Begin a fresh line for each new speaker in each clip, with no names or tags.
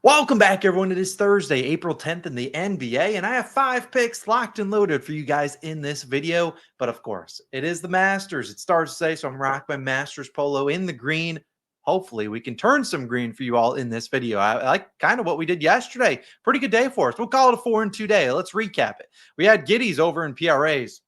Welcome back, everyone. It is Thursday, April 10th in the NBA, and I have 5 picks locked and loaded for you guys in this video. But of course, it is the Masters. It starts today, so I'm rocking my Masters polo in the green. Hopefully, we can turn some green for you all in this video. I like kind of what we did yesterday. Pretty good day for us. We'll call it a 4-2 day. Let's recap it. We had Giddies over in PRAs.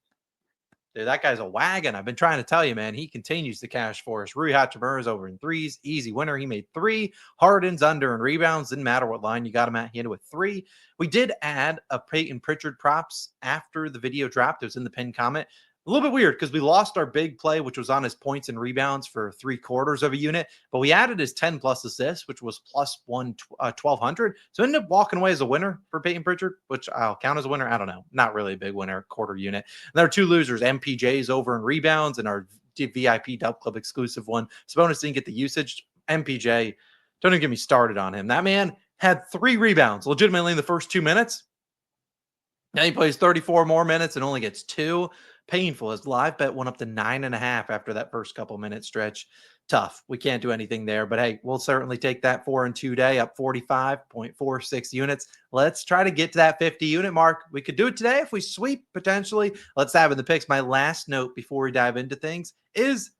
Dude, that guy's a wagon. I've been trying to tell you, man. He continues to cash for us. Rui Hachimura's over in threes. Easy winner. He made 3. Harden's under in rebounds. Didn't matter what line you got him at. He ended with 3. We did add a Peyton Pritchard props after the video dropped. It was in the pinned comment. A little bit weird because we lost our big play, which was on his points and rebounds for 3/4 of a unit, but we added his 10 plus assists, which was plus 1,200. So ended up walking away as a winner for Peyton Pritchard, which I'll count as a winner. I don't know. Not really a big winner, quarter unit. And there are 2 losers, MPJ's over in rebounds and our VIP Dub Club exclusive one. Sabonis didn't get the usage. MPJ, don't even get me started on him. That man had 3 rebounds legitimately in the first 2 minutes. Now he plays 34 more minutes and only gets 2. Painful. His live bet went up to 9.5 after that first couple minute stretch. Tough. We can't do anything there, but hey, we'll certainly take that 4-2 day up 45.46 units. Let's try to get to that 50 unit mark. We could do it today if we sweep potentially. Let's dive in the picks. My last note before we dive into things is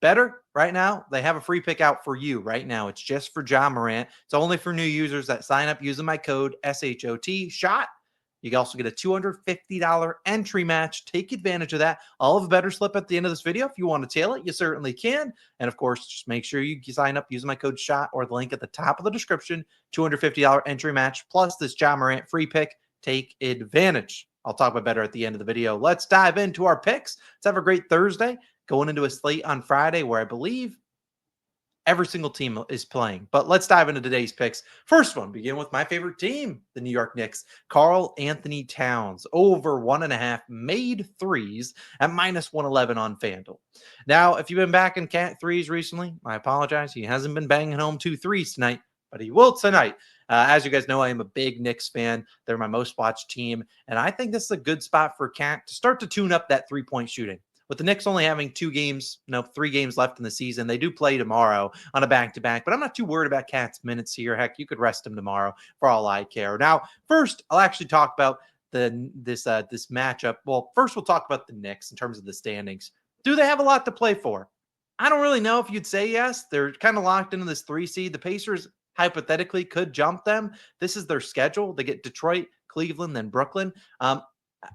Betr right now. They have a free pick out for you right now. It's just for Ja Morant. It's only for new users that sign up using my code SHOT SHOT. You can also get a $250 entry match. Take advantage of that. I'll have a better slip at the end of this video. If you want to tail it, you certainly can. And of course, just make sure you sign up using my code SHOT or the link at the top of the description. $250 entry match plus this Ja Morant free pick. Take advantage. I'll talk about Betr at the end of the video. Let's dive into our picks. Let's have a great Thursday. Going into a slate on Friday where I believe every single team is playing. But let's dive into today's picks. First one, begin with my favorite team, the New York Knicks. Karl-Anthony Towns, over 1.5 made threes at minus 111 on FanDuel. Now, if you've been back in cat threes recently, I apologize. He hasn't been banging home 2 threes tonight, but he will tonight. As you guys know, I am a big Knicks fan. They're my most watched team. And I think this is a good spot for Cat to start to tune up that 3-point shooting. With the Knicks only having 3 games left in the season, they do play tomorrow on a back-to-back, but I'm not too worried about Cat's minutes here. Heck, you could rest him tomorrow for all I care. Now, first, I'll actually talk about this matchup. Well, first we'll talk about the Knicks in terms of the standings. Do they have a lot to play for? I don't really know if you'd say yes. They're kind of locked into this 3 seed. The Pacers hypothetically could jump them. This is their schedule. They get Detroit, Cleveland, then Brooklyn.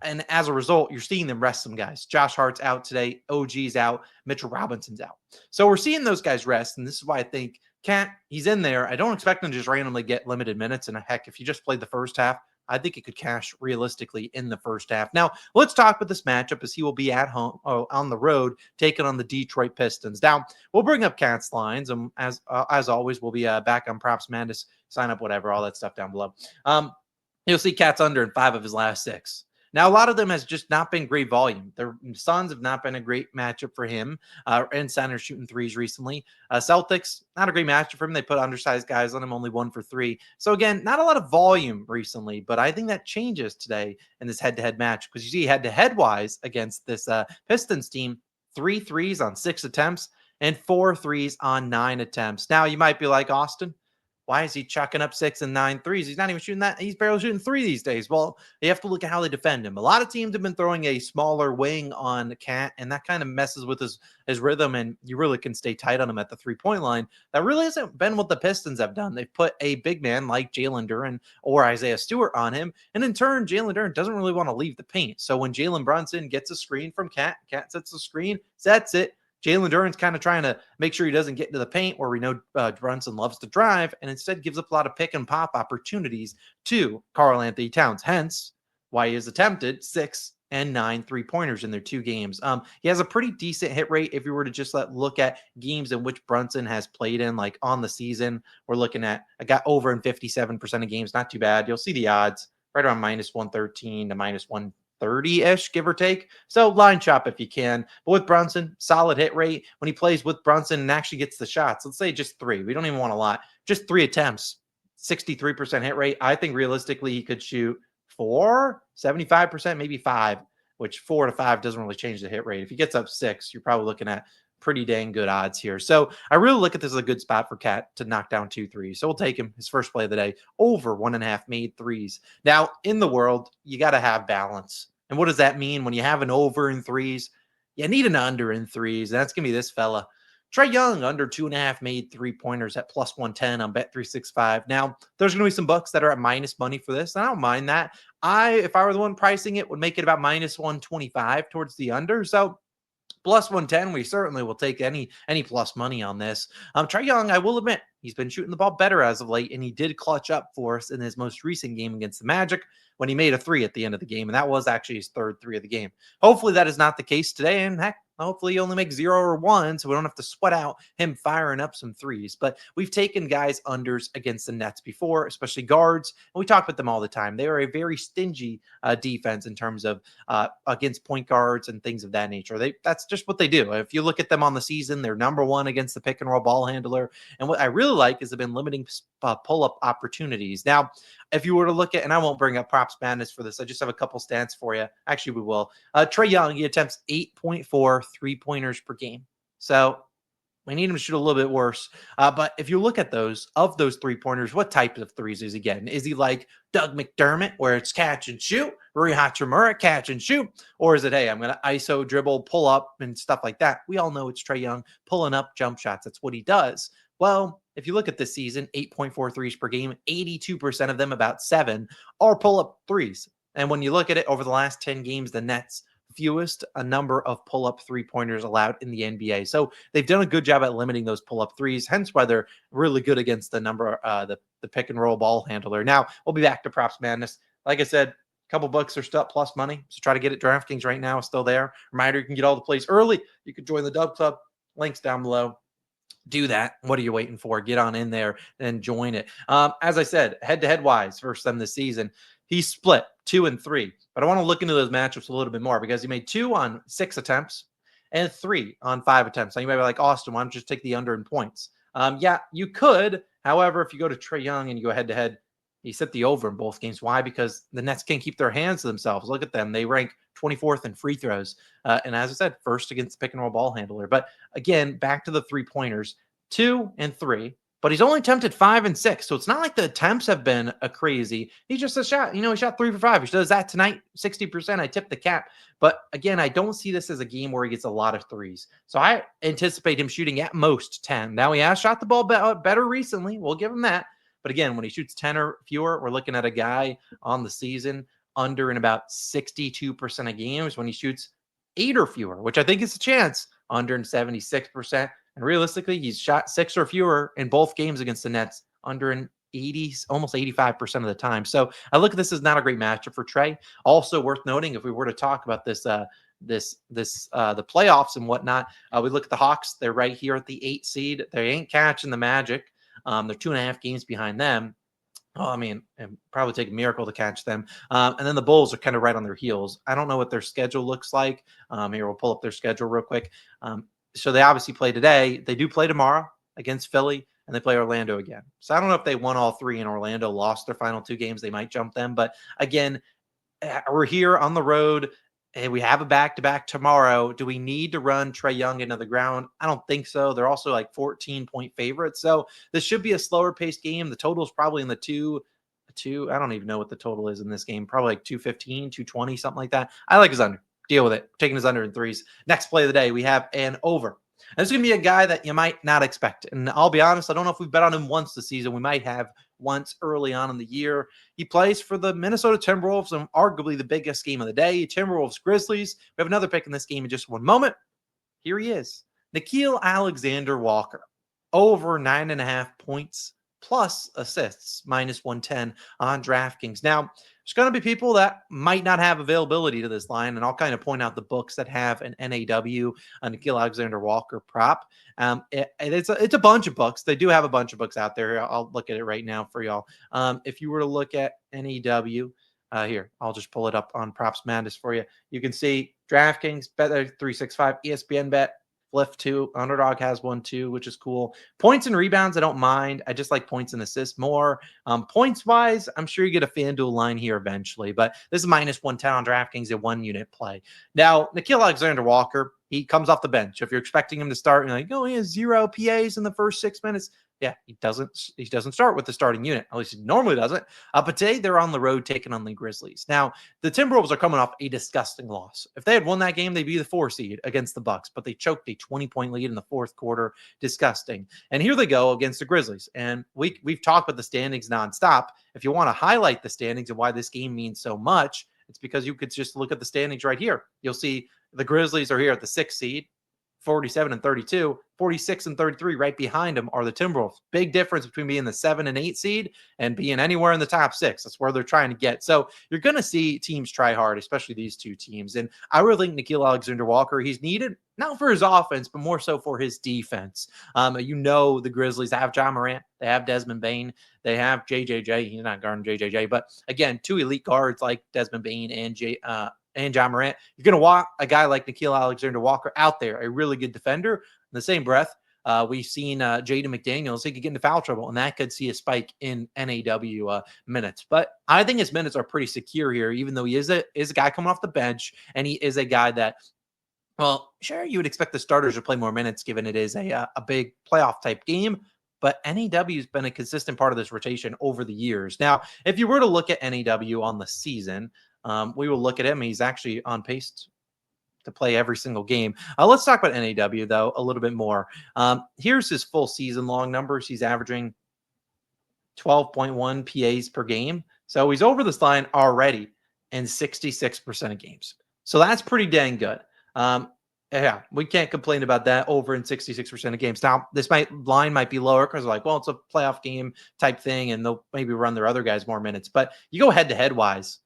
And as a result, you're seeing them rest some guys. Josh Hart's out today. OG's out. Mitchell Robinson's out. So we're seeing those guys rest. And this is why I think Cat, he's in there. I don't expect him to just randomly get limited minutes. And heck, if you just played the first half, I think it could cash realistically in the first half. Now, let's talk about this matchup as he will be at home on the road taking on the Detroit Pistons. Now, we'll bring up Cat's lines. As always, we'll be back on PropsMadness. Sign up, whatever, all that stuff down below. You'll see Cat's under in 5 of his last 6. Now, a lot of them has just not been great volume. The Suns have not been a great matchup for him. And center shooting threes recently. Celtics, not a great matchup for him. They put undersized guys on him, only 1 for 3. So again, not a lot of volume recently, but I think that changes today in this head-to-head match because you see head-to-head wise against this Pistons team, 3 threes on 6 attempts and 4 threes on 9 attempts. Now, you might be like, Austin, why is he chucking up 6 and 9 threes? He's not even shooting that. He's barely shooting 3 these days. Well, you have to look at how they defend him. A lot of teams have been throwing a smaller wing on Cat, and that kind of messes with his rhythm, and you really can stay tight on him at the 3-point line. That really hasn't been what the Pistons have done. They've put a big man like Jalen Duren or Isaiah Stewart on him, and in turn, Jalen Duren doesn't really want to leave the paint. So when Jalen Brunson gets a screen from Cat sets the screen, sets it, Jalen Duren's kind of trying to make sure he doesn't get into the paint where we know Brunson loves to drive and instead gives up a lot of pick and pop opportunities to Karl-Anthony Towns. Hence why he has attempted 6 and 9 3-pointers in their 2 games. He has a pretty decent hit rate. If you were to just look at games in which Brunson has played in, like on the season, we're looking at I got over in 57% of games. Not too bad. You'll see the odds right around minus 113 to minus 130-ish, give or take. So line chop if you can. But with Brunson, solid hit rate. When he plays with Brunson and actually gets the shots, let's say just 3. We don't even want a lot. Just 3 attempts, 63% hit rate. I think realistically he could shoot 4, 75%, maybe 5, which 4 to 5 doesn't really change the hit rate. If he gets up 6, you're probably looking at pretty dang good odds here. So I really look at this as a good spot for Cat to knock down 2 threes. So we'll take him his first play of the day over 1.5 made threes. Now in the world, you got to have balance. And what does that mean when you have an over in threes? You need an under in threes. And that's going to be this fella. Trae Young under 2.5 made 3-pointers at plus 110 on Bet365. Now, there's going to be some books that are at minus money for this. And I don't mind that. If I were the one pricing it, would make it about minus 125 towards the under. So plus 110, we certainly will take any plus money on this. Trae Young, I will admit, he's been shooting the ball better as of late, and he did clutch up for us in his most recent game against the Magic when he made a 3 at the end of the game, and that was actually his third 3 of the game. Hopefully that is not the case today, and heck, hopefully he only makes 0 or 1, so we don't have to sweat out him firing up some threes. But we've taken guys unders against the Nets before, especially guards, and we talk about them all the time. They are a very stingy defense in terms of against point guards and things of that nature. That's just what they do. If you look at them on the season, they're number 1 against the pick and roll ball handler. And what I really like is they've been limiting pull-up opportunities. Now, if you were to look at, and I won't bring up PropsMadness for this, I just have a couple stats for you. Actually, we will. Trae Young, he attempts 8.4 3-pointers per game. So we need him to shoot a little bit worse. But if you look at those 3-pointers, what type of threes is he getting? Is he like Doug McDermott, where it's catch and shoot, Rui Hachimura, catch and shoot? Or is it, hey, I'm going to ISO, dribble, pull up, and stuff like that? We all know it's Trae Young pulling up jump shots. That's what he does. Well, if you look at this season, 8.4 threes per game, 82% of them, about 7, are pull-up threes. And when you look at it over the last 10 games, the Nets fewest a number of pull-up 3-pointers allowed in the NBA. So they've done a good job at limiting those pull-up threes, hence why they're really good against the the pick and roll ball handler. Now, we'll be back to Props Madness. Like I said, a couple bucks are still plus money, so try to get it. DraftKings right now is still there. Reminder, you can get all the plays early. You can join the Dub Club. Links down below. Do that. What are you waiting for? Get on in there and join it. As I said, head-to-head wise versus them this season, he split 2 and 3. But I want to look into those matchups a little bit more because he made 2 on 6 attempts and 3 on 5 attempts. Now you might be like, Austin, why don't you just take the under in points? Yeah, you could. However, if you go to Trae Young and you go head-to-head, he set the over in both games. Why? Because the Nets can't keep their hands to themselves. Look at them. They rank 24th in free throws. And as I said, first against the pick and roll ball handler. But again, back to the 3-pointers, 2 and 3. But he's only attempted 5 and 6. So it's not like the attempts have been a crazy. He just a shot. He shot 3 for 5. He does that tonight, 60%. I tipped the cap. But again, I don't see this as a game where he gets a lot of threes. So I anticipate him shooting at most 10. Now, he has shot the ball better recently. We'll give him that. But again, when he shoots 10 or fewer, we're looking at a guy on the season under in about 62% of games. When he shoots 8 or fewer, which I think is a chance, under in 76%. And realistically, he's shot 6 or fewer in both games against the Nets, under in 80, almost 85% of the time. So I look at this as not a great matchup for Trae. Also worth noting, if we were to talk about this, the playoffs and whatnot, we look at the Hawks. They're right here at the 8 seed. They ain't catching the Magic. They're 2.5 games behind them. Oh, I mean, it'd probably take a miracle to catch them. And then the Bulls are kind of right on their heels. I don't know what their schedule looks like. Here, we'll pull up their schedule real quick. So they obviously play today. They do play tomorrow against Philly, and they play Orlando again. So I don't know if they won all 3 and Orlando lost their final 2 games. They might jump them. But again, we're here on the road. And we have a back-to-back tomorrow. Do we need to run Trae Young into the ground? I don't think so. They're also like 14-point favorites. So this should be a slower-paced game. The total is probably in the two. I don't even know what the total is in this game. Probably like 215, 220, something like that. I like his under. Deal with it. Taking his under in threes. Next play of the day, we have an over. And this is going to be a guy that you might not expect. And I'll be honest, I don't know if we've bet on him once this season. We might have once early on in the year. He plays for the Minnesota Timberwolves and arguably the biggest game of the day, Timberwolves Grizzlies. We have another pick in this game in just one moment. Here he is. Nickeil Alexander-Walker. Over 9.5 points plus assists, minus 110 on DraftKings. Now, there's going to be people that might not have availability to this line, and I'll kind of point out the books that have an NAW, a Nickeil Alexander-Walker prop. It's a bunch of books. They do have a bunch of books out there. I'll look at it right now for y'all. If you were to look at NAW, here, I'll just pull it up on Props Madness for you. You can see DraftKings, Bet365, ESPN Bet, Fliff too. Underdog has one too, which is cool. Points and rebounds, I don't mind. I just like points and assists more. Points wise, I'm sure you get a FanDuel line here eventually, but this is minus 110 on DraftKings at 1 unit play. Now, Nickeil Alexander-Walker, he comes off the bench. If you're expecting him to start, you're like, oh, he has 0 PAs in the first 6 minutes. Yeah, he doesn't start with the starting unit. At least he normally doesn't. But today they're on the road taking on the Grizzlies. Now, the Timberwolves are coming off a disgusting loss. If they had won that game, they'd be the 4 seed against the Bucks, but they choked a 20-point lead in the fourth quarter. Disgusting. And here they go against the Grizzlies. And we've talked about the standings nonstop. If you want to highlight the standings and why this game means so much, it's because you could just look at the standings right here. You'll see the Grizzlies are here at the 6th seed, 47 and 32, 46 and 33. Right behind them are the Timberwolves. Big difference between being the 7 and 8 seed and being anywhere in the top 6. That's where they're trying to get. So you're going to see teams try hard, especially these two teams. And I really think Nickeil Alexander-Walker, he's needed not for his offense, but more so for his defense. The Grizzlies have John Morant. They have Desmond Bane. They have JJJ. He's not guarding JJJ, but again, two elite guards like Desmond Bane and John Morant. You're going to want a guy like Nickeil Alexander-Walker out there, a really good defender. In the same breath, we've seen Jaden McDaniels. He could get into foul trouble, and that could see a spike in NAW minutes. But I think his minutes are pretty secure here, even though he is a guy coming off the bench, and he is a guy that, well, sure, you would expect the starters to play more minutes given it is a big playoff type game. But NAW has been a consistent part of this rotation over the years. Now, if you were to look at NAW on the season, we will look at him. He's actually on pace to play every single game. Let's talk about NAW, though, a little bit more. Here's his full season long numbers. He's averaging 12.1 PAs per game. So he's over this line already in 66% of games. So that's pretty dang good. Yeah, we can't complain about that, over in 66% of games. Now, line might be lower because like, well, it's a playoff game type thing, and they'll maybe run their other guys more minutes. But you go head-to-head wise,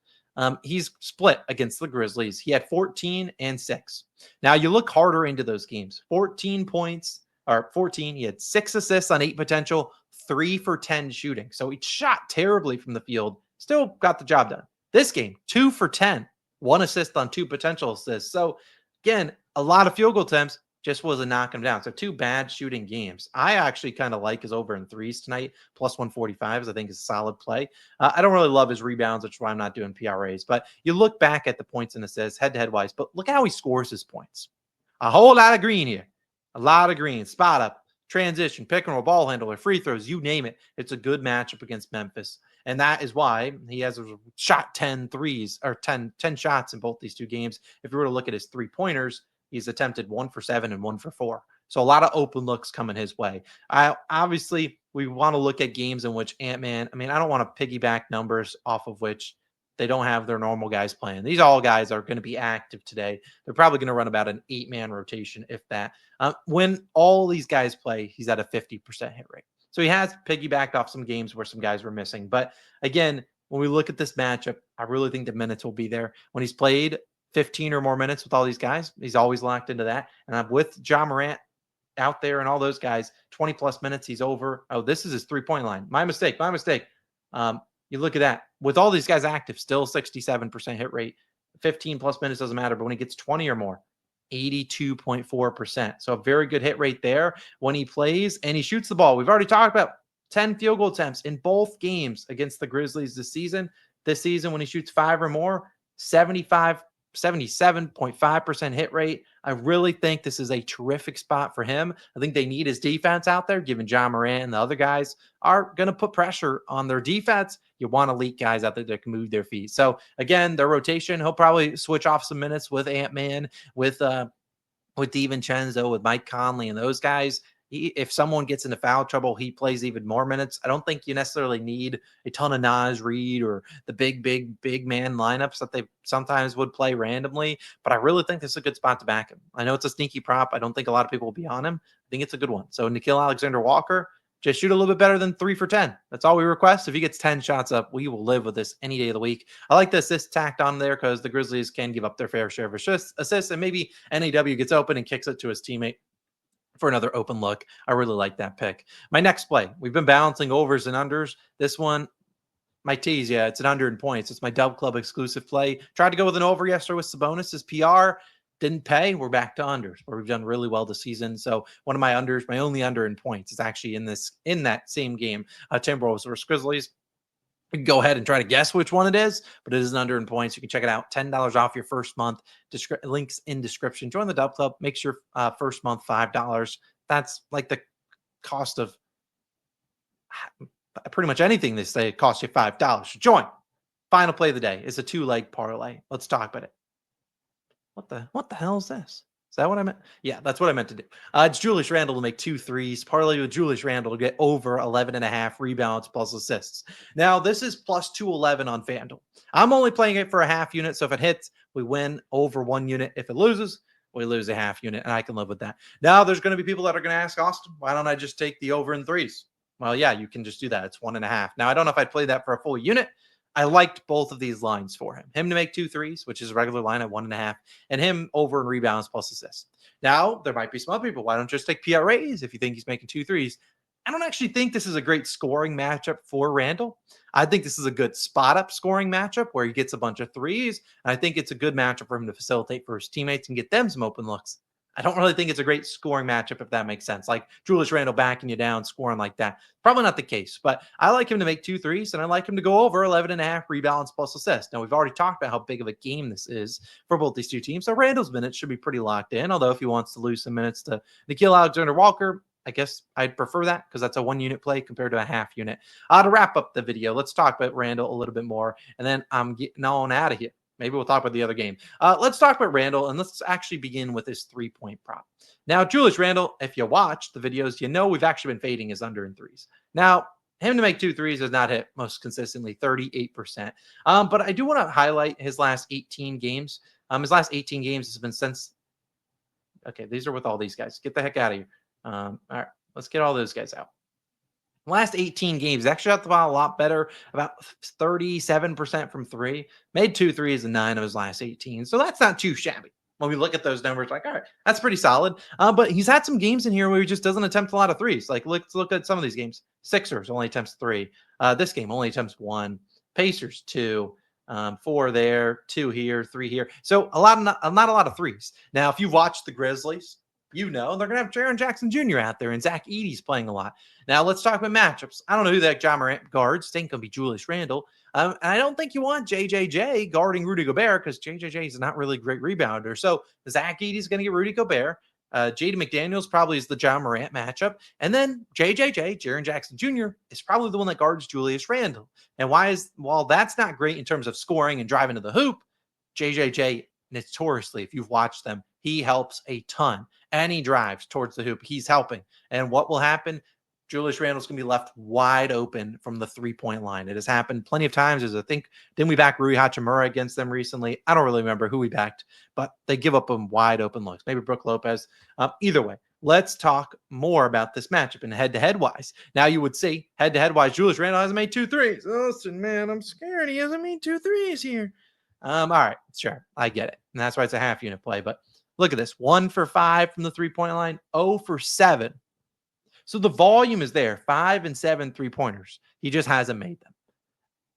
he's split against the Grizzlies. He had 14 and 6. Now, you look harder into those games. 14 points, or 14. He had 6 assists on 8 potential, 3 for 10 shooting. So he shot terribly from the field, still got the job done. This game, 2 for 10, 1 assist on 2 potential assists. So, again, a lot of field goal attempts, just wasn't knocking him down. So 2 bad shooting games. I actually kind of like his over in threes tonight. Plus 145 I think is a solid play. I don't really love his rebounds, which is why I'm not doing PRAs. But you look back at the points and assists head-to-head wise, but look how he scores his points. A whole lot of green here. A lot of green. Spot up, transition, pick and roll, ball handler, free throws, you name it. It's a good matchup against Memphis. And that is why he has shot 10 threes, or 10 shots in both these two games. If you were to look at his 3-pointers, he's attempted 1 for 7 and 1 for 4. So a lot of open looks coming his way. Obviously, we want to look at games in which Ant-Man, I don't want to piggyback numbers off of which they don't have their normal guys playing. These all guys are going to be active today. They're probably going to run about an 8-man rotation, if that. When all these guys play, he's at a 50% hit rate. So he has piggybacked off some games where some guys were missing. But again, when we look at this matchup, I really think the minutes will be there. When he's played 15 or more minutes with all these guys, he's always locked into that. And I'm with John Morant out there and all those guys, 20 plus minutes, he's over. Oh, this is his 3-point line. My mistake. You look at that. With all these guys active, still 67% hit rate. 15 plus minutes doesn't matter, but when he gets 20 or more, 82.4%. So a very good hit rate there when he plays and he shoots the ball. We've already talked about 10 field goal attempts in both games against the Grizzlies this season. This season, when he shoots 5 or more, 77.5% hit rate. I really think this is a terrific spot for him. I think they need his defense out there, given John Morant and the other guys are going to put pressure on their defense. You want elite guys out there that can move their feet. So again, their rotation, he'll probably switch off some minutes with Ant-Man, with DiVincenzo, with Mike Conley and those guys. If someone gets into foul trouble, he plays even more minutes. I don't think you necessarily need a ton of Naz Reid or the big man lineups that they sometimes would play randomly, but I really think this is a good spot to back him. I know it's a sneaky prop. I don't think a lot of people will be on him. I think it's a good one. So Nickeil Alexander-Walker, just shoot a little bit better than 3 for 10. That's all we request. If he gets 10 shots up, we will live with this any day of the week. I like the assist tacked on there because the Grizzlies can give up their fair share of assists, and maybe NAW gets open and kicks it to his teammate for another open look. I really like that pick. My next play, we've been balancing overs and unders. This one, my tease, yeah, it's an under in points. It's my Dub Club exclusive play. Tried to go with an over yesterday with Sabonis' PR. didn't pay. We're back to unders where we've done really well this season. So one of my unders, my only under in points, is actually in that same game, Timberwolves versus Grizzlies. You can go ahead and try to guess which one it is, but it is an under in points. You can check it out. $10 off your first month. Links in description. Join the Dub Club. Makes your first month $5. That's like the cost of pretty much anything they say. It costs you $5. Join. Final play of the day is a 2-leg parlay. Let's talk about it. What the hell is this? Is that what I meant? Yeah, that's what I meant to do. It's Julius Randle to make 2 threes. Parlay with Julius Randle to get over 11.5 rebounds plus assists. Now, this is plus 211 on FanDuel. I'm only playing it for a half unit, so if it hits, we win over 1 unit. If it loses, we lose a half unit, and I can live with that. Now, there's going to be people that are going to ask, Austin, why don't I just take the over in threes? Well, yeah, you can just do that. It's 1.5. Now, I don't know if I'd play that for a full unit. I liked both of these lines for him. Him to make 2 threes, which is a regular line at 1.5, and him over in rebounds plus assists. Now, there might be some other people. Why don't you just take PRAs if you think he's making 2 threes? I don't actually think this is a great scoring matchup for Randle. I think this is a good spot-up scoring matchup where he gets a bunch of threes, and I think it's a good matchup for him to facilitate for his teammates and get them some open looks. I don't really think it's a great scoring matchup, if that makes sense. Like Julius Randle backing you down, scoring like that. Probably not the case, but I like him to make 2 threes, and I like him to go over 11.5 rebounds plus assists. Now, we've already talked about how big of a game this is for both these two teams, so Randle's minutes should be pretty locked in, although if he wants to lose some minutes to Nickeil Alexander-Walker, I guess I'd prefer that because that's a 1-unit play compared to a half unit. To wrap up the video, let's talk about Randle a little bit more, and then I'm getting on out of here. Maybe we'll talk about the other game. Let's talk about Randle, and let's actually begin with his 3-point prop. Now, Julius Randle, if you watch the videos, you know we've actually been fading his under in threes. Now, him to make 2 threes has not hit most consistently, 38%. But I do want to highlight his last 18 games. His last 18 games has been since. Okay, these are with all these guys. Get the heck out of here. All right, let's get all those guys out. Last 18 games, actually shot the ball a lot better, about 37% from 3. Made 2 threes in 9 of his last 18. So that's not too shabby. When we look at those numbers, like, all right, that's pretty solid. But he's had some games in here where he just doesn't attempt a lot of threes. Like, let's look at some of these games. Sixers only attempts 3. This game only attempts 1. Pacers 2. 4 there, 2 here, 3 here. So not a lot of threes. Now, if you've watched the Grizzlies, you know they're going to have Jaren Jackson Jr. out there, and Zach Edey's playing a lot. Now, let's talk about matchups. I don't know who that Ja Morant guards. I think it'll be Julius Randle. And I don't think you want JJJ guarding Rudy Gobert because JJJ is not really a great rebounder. So Zach Edey's going to get Rudy Gobert. Jaden McDaniels probably is the Ja Morant matchup. And then JJJ, Jaren Jackson Jr., is probably the one that guards Julius Randle. And while that's not great in terms of scoring and driving to the hoop, JJJ notoriously, if you've watched them, he helps a ton. And he drives towards the hoop. He's helping. And what will happen? Julius Randle's going to be left wide open from the 3-point line. It has happened plenty of times. As I think, didn't we back Rui Hachimura against them recently? I don't really remember who we backed, but they give up them wide open looks. Maybe Brook Lopez. Either way, let's talk more about this matchup and head-to-head wise. Now you would see head-to-head wise, Julius Randle hasn't made 2 threes. Listen, man, I'm scared he hasn't made 2 threes here. All right, sure, I get it. And that's why it's a half unit play, but look at this. 1 for 5 from the 3-point line, 0 for 7. So the volume is there. 5 and 7 3-pointers. He just hasn't made them.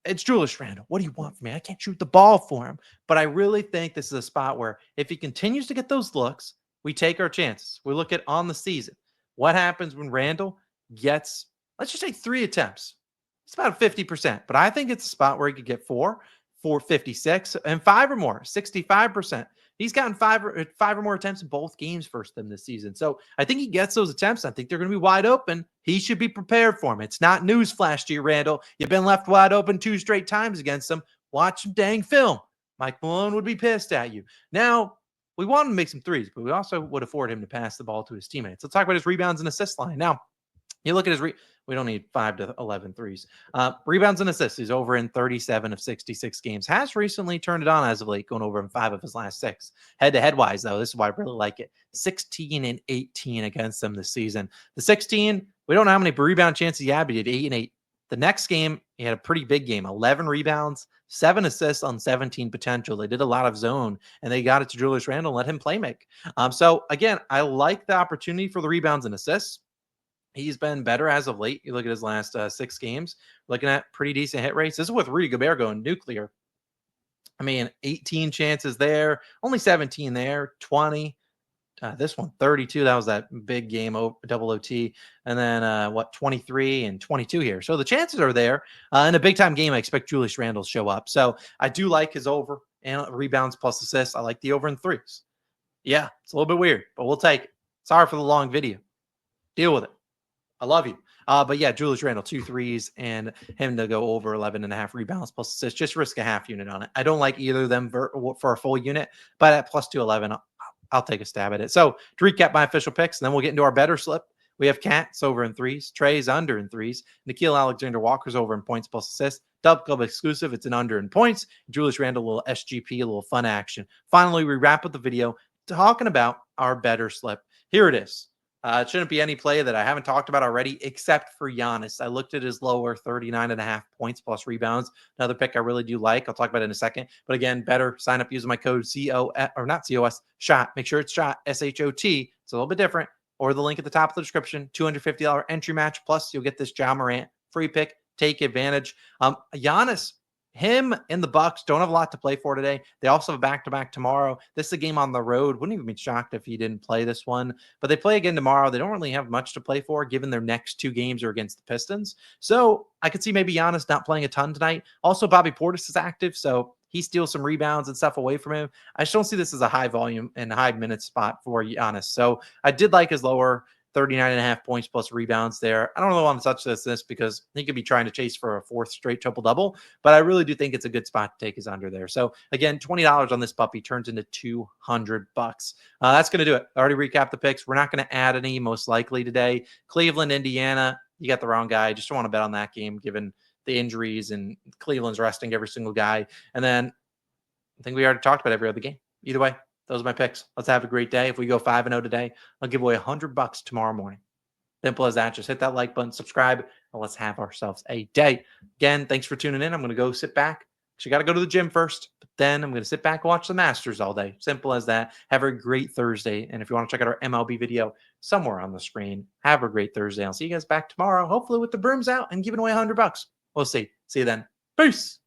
It's Julius Randle. What do you want from me? I can't shoot the ball for him. But I really think this is a spot where if he continues to get those looks, we take our chances. We look at on the season. What happens when Randle gets, let's just say 3 attempts? It's about 50%. But I think it's a spot where he could get 4, 456, and 5 or more, 65%. He's gotten 5 or more attempts in both games first them this season. So I think he gets those attempts. I think they're going to be wide open. He should be prepared for him. It's not newsflash to you, Randle. You've been left wide open 2 straight times against him. Watch some dang film. Mike Malone would be pissed at you. Now, we want him to make some threes, but we also would afford him to pass the ball to his teammates. Let's talk about his rebounds and assist line. Now, you look at his we don't need 5 to 11 threes. Rebounds and assists. He's over in 37 of 66 games. Has recently turned it on as of late, going over in 5 of his last 6. Head-to-head wise, though, this is why I really like it. 16 and 18 against them this season. The 16, we don't know how many rebound chances he had, but he had 8 and 8. The next game, he had a pretty big game. 11 rebounds, 7 assists on 17 potential. They did a lot of zone, and they got it to Julius Randle and let him play make. So, again, I like the opportunity for the rebounds and assists. He's been better as of late. You look at his last 6 games, looking at pretty decent hit rates. This is with Rudy Gobert going nuclear. I mean, 18 chances there, only 17 there, 20. This one, 32. That was that big game, double OT. And then 23 and 22 here. So the chances are there. In a big time game, I expect Julius Randle to show up. So I do like his over and rebounds plus assists. I like the over in threes. Yeah, it's a little bit weird, but we'll take it. Sorry for the long video. Deal with it. I love you. But yeah, Julius Randle, 2 threes, and him to go over 11.5 rebounds plus assists. Just risk a half unit on it. I don't like either of them for a full unit, but at plus 211, I'll take a stab at it. So to recap my official picks, and then we'll get into our better slip. We have Cat's over in threes, Trae's under in threes, Nickeil Alexander-Walker's over in points plus assists, Dub Club exclusive, it's an under in points, Julius Randle, a little SGP, a little fun action. Finally, we wrap up the video talking about our better slip. Here it is. It shouldn't be any play that I haven't talked about already, except for Giannis. I looked at his lower 39.5 points plus rebounds. Another pick I really do like. I'll talk about it in a second. But again, better sign up using my code COS, or not COS, SHOT. Make sure it's SHOT, SHOT. It's a little bit different. Or the link at the top of the description, $250 entry match. Plus, you'll get this Ja Morant free pick. Take advantage. Giannis, him and the Bucks don't have a lot to play for today. They also have a back-to-back tomorrow. This is a game on the road. Wouldn't even be shocked if he didn't play this one. But they play again tomorrow. They don't really have much to play for, given their next 2 games are against the Pistons. So I could see maybe Giannis not playing a ton tonight. Also, Bobby Portis is active, so he steals some rebounds and stuff away from him. I just don't see this as a high volume and high minute spot for Giannis. So I did like his lower 39.5 points plus rebounds there. I don't really want to touch this because he could be trying to chase for a 4th straight triple-double, but I really do think it's a good spot to take his under there. So again, $20 on this puppy turns into $200. That's going to do it. I already recapped the picks. We're not going to add any most likely today. Cleveland, Indiana, you got the wrong guy. Just don't want to bet on that game given the injuries and Cleveland's resting every single guy. And then I think we already talked about every other game. Either way, those are my picks. Let's have a great day. If we go 5-0 today, I'll give away $100 tomorrow morning. Simple as that. Just hit that like button, subscribe, and let's have ourselves a day. Again, thanks for tuning in. I'm going to go sit back. You got to go to the gym first, but then I'm going to sit back and watch the Masters all day. Simple as that. Have a great Thursday. And if you want to check out our MLB video somewhere on the screen, have a great Thursday. I'll see you guys back tomorrow, hopefully with the brooms out and giving away $100. We'll see. See you then. Peace.